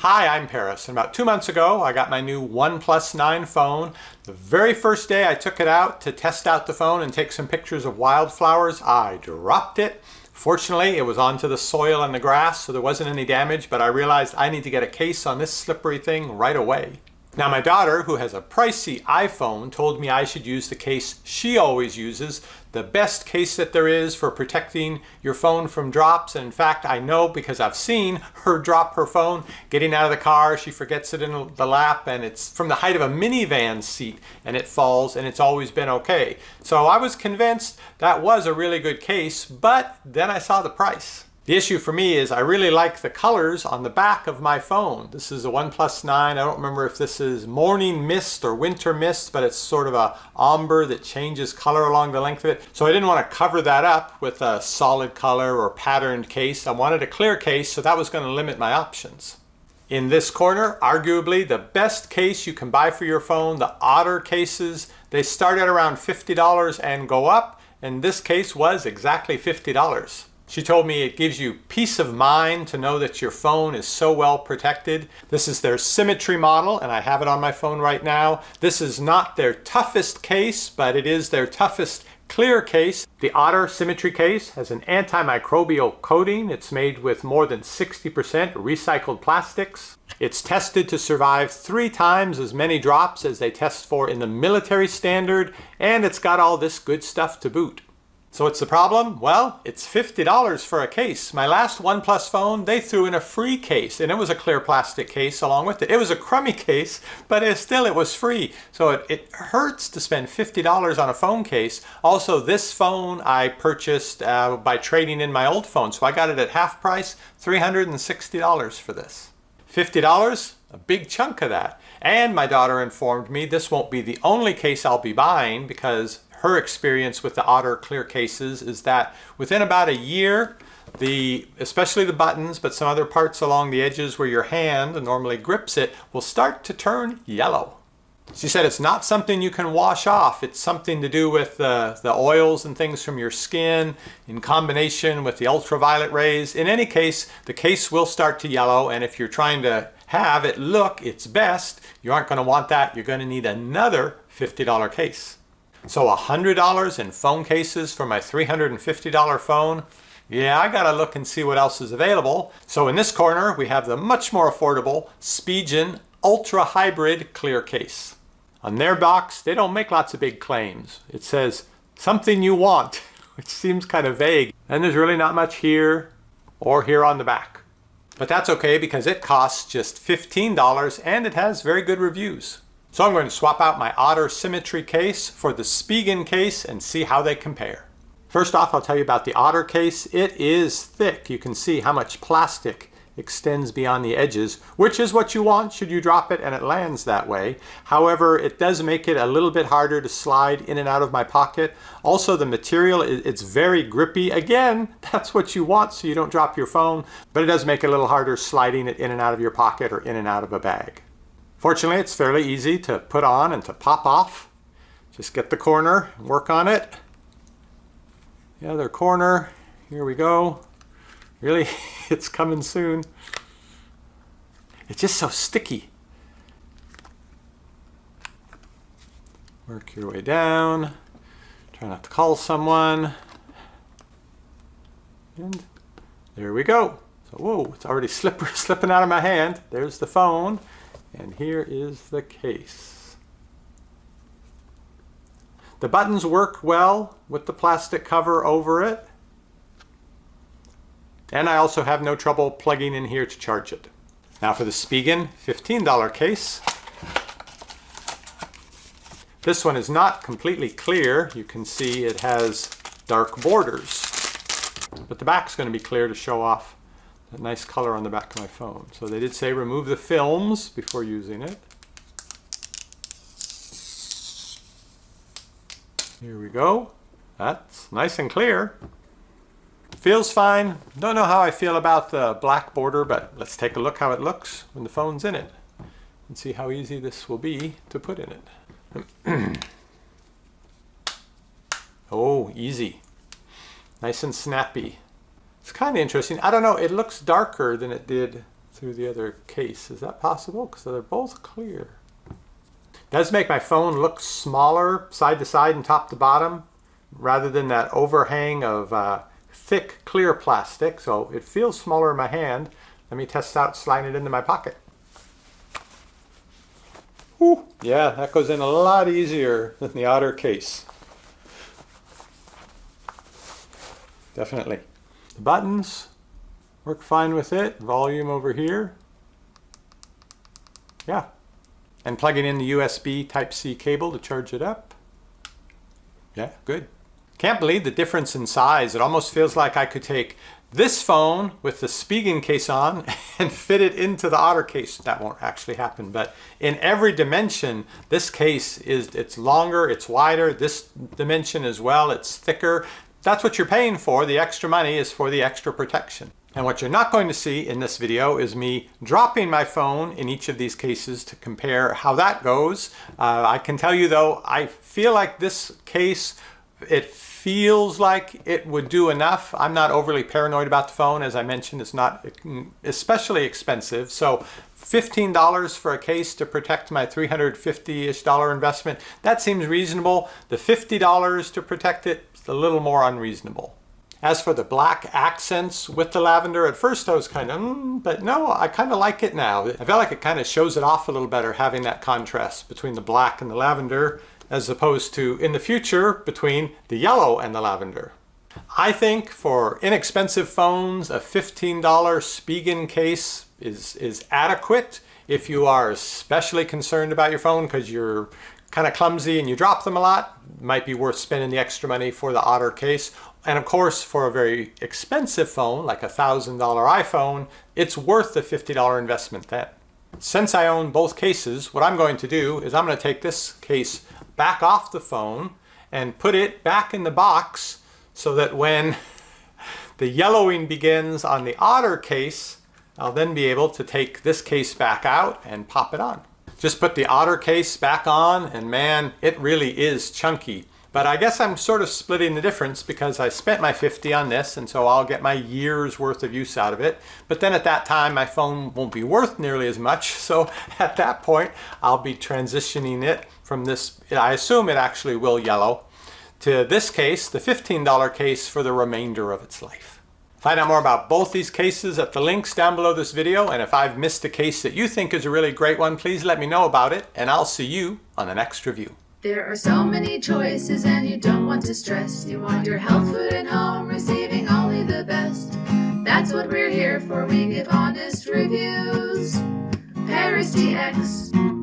Hi, I'm Paris, and about 2 months ago I got my new OnePlus 9 phone. The very first day I took it out to test out the phone and take some pictures of wildflowers, I dropped it. Fortunately, it was onto the soil and the grass, so there wasn't any damage, but I realized I need to get a case on this slippery thing right away. Now my daughter, who has a pricey iPhone, told me I should use the case she always uses, the best case that there is for protecting your phone from drops. And in fact, I know because I've seen her drop her phone getting out of the car. She forgets it in the lap and it's from the height of a minivan seat and it falls, and it's always been okay. So I was convinced that was a really good case, but then I saw the price. The issue for me is I really like the colors on the back of my phone. This is a OnePlus 9. I don't remember if this is morning mist or winter mist, but it's sort of a amber that changes color along the length of it. So I didn't want to cover that up with a solid color or patterned case. I wanted a clear case, so that was going to limit my options. In this corner, arguably the best case you can buy for your phone, the Otter cases. They start at around $50 and go up, and this case was exactly $50. She told me it gives you peace of mind to know that your phone is so well protected. This is their Symmetry model, and I have it on my phone right now. This is not their toughest case, but it is their toughest clear case. The Otter Symmetry case has an antimicrobial coating. It's made with more than 60% recycled plastics. It's tested to survive 3 times as many drops as they test for in the military standard, and it's got all this good stuff to boot. So what's the problem? Well, it's $50 for a case. My last OnePlus phone, they threw in a free case, and it was a clear plastic case along with it. It was a crummy case, but it was free. So it hurts to spend $50 on a phone case. Also, this phone I purchased by trading in my old phone, so I got it at half price, $360 for this. $50, a big chunk of that. And my daughter informed me this won't be the only case I'll be buying, because her experience with the Otter clear cases is that within about a year, especially the buttons, but some other parts along the edges where your hand normally grips it, will start to turn yellow. She said it's not something you can wash off. It's something to do with the oils and things from your skin in combination with the ultraviolet rays. In any case, the case will start to yellow, and if you're trying to have it look its best, you aren't going to want that. You're going to need another $50 case. So $100 in phone cases for my $350 phone? Yeah, I gotta look and see what else is available. So in this corner, we have the much more affordable Spigen Ultra Hybrid Clear Case. On their box, they don't make lots of big claims. It says, something you want, which seems kind of vague. And there's really not much here or here on the back. But that's okay because it costs just $15 and it has very good reviews. So I'm going to swap out my Otter Symmetry case for the Spigen case and see how they compare. First off, I'll tell you about the Otter case. It is thick. You can see how much plastic extends beyond the edges, which is what you want should you drop it and it lands that way. However, it does make it a little bit harder to slide in and out of my pocket. Also, the material, it's very grippy. Again, that's what you want so you don't drop your phone, but it does make it a little harder sliding it in and out of your pocket or in and out of a bag. Fortunately, it's fairly easy to put on and to pop off. Just get the corner and work on it. The other corner, here we go. Really, it's coming soon. It's just so sticky. Work your way down. Try not to call someone. And there we go. So, whoa, it's already slipping out of my hand. There's the phone. And here is the case. The buttons work well with the plastic cover over it. And I also have no trouble plugging in here to charge it. Now for the Spigen $15 case. This one is not completely clear. You can see it has dark borders. But the back's going to be clear to show off that nice color on the back of my phone. So they did say remove the films before using it. Here we go. That's nice and clear. Feels fine. Don't know how I feel about the black border, but let's take a look how it looks when the phone's in it and see how easy this will be to put in it. Oh, easy. Nice and snappy. It's kind of interesting. I don't know, it looks darker than it did through the other case. Is that possible? Because they're both clear. It does make my phone look smaller side to side and top to bottom rather than that overhang of thick clear plastic, so it feels smaller in my hand. Let me test out sliding it into my pocket. Whew. Yeah, that goes in a lot easier than the Otter case. Definitely. The buttons work fine with it. Volume over here. Yeah. And plugging in the USB Type-C cable to charge it up. Yeah, good. Can't believe the difference in size. It almost feels like I could take this phone with the Spigen case on and fit it into the Otter case. That won't actually happen, but in every dimension, this case it's longer, it's wider, this dimension as well, it's thicker. That's what you're paying for. The extra money is for the extra protection. And what you're not going to see in this video is me dropping my phone in each of these cases to compare how that goes. I can tell you though, I feel like this case, it feels like it would do enough. I'm not overly paranoid about the phone. As I mentioned, it's not especially expensive. So $15 for a case to protect my $350-ish investment, that seems reasonable. The $50 to protect it is a little more unreasonable. As for the black accents with the lavender, at first I was kind of, but no, I kind of like it now. I feel like it kind of shows it off a little better, having that contrast between the black and the lavender, as opposed to, in the future, between the yellow and the lavender. I think for inexpensive phones, a $15 Spigen case is adequate. If you are especially concerned about your phone because you're kind of clumsy and you drop them a lot, it might be worth spending the extra money for the Otter case. And of course, for a very expensive phone, like a $1,000 iPhone, it's worth the $50 investment then. Since I own both cases, what I'm going to do is I'm going to take this case back off the phone and put it back in the box so that when the yellowing begins on the Otter case, I'll then be able to take this case back out and pop it on. Just put the Otter case back on and man, it really is chunky. But I guess I'm sort of splitting the difference because I spent my $50 on this, and so I'll get my year's worth of use out of it. But then at that time, my phone won't be worth nearly as much. So at that point, I'll be transitioning it from this, I assume it actually will yellow, to this case, the $15 case, for the remainder of its life. Find out more about both these cases at the links down below this video. And if I've missed a case that you think is a really great one, please let me know about it, and I'll see you on the next review. There are so many choices and you don't want to stress. You want your health food at home, receiving only the best. That's what we're here for, we give honest reviews. parristx.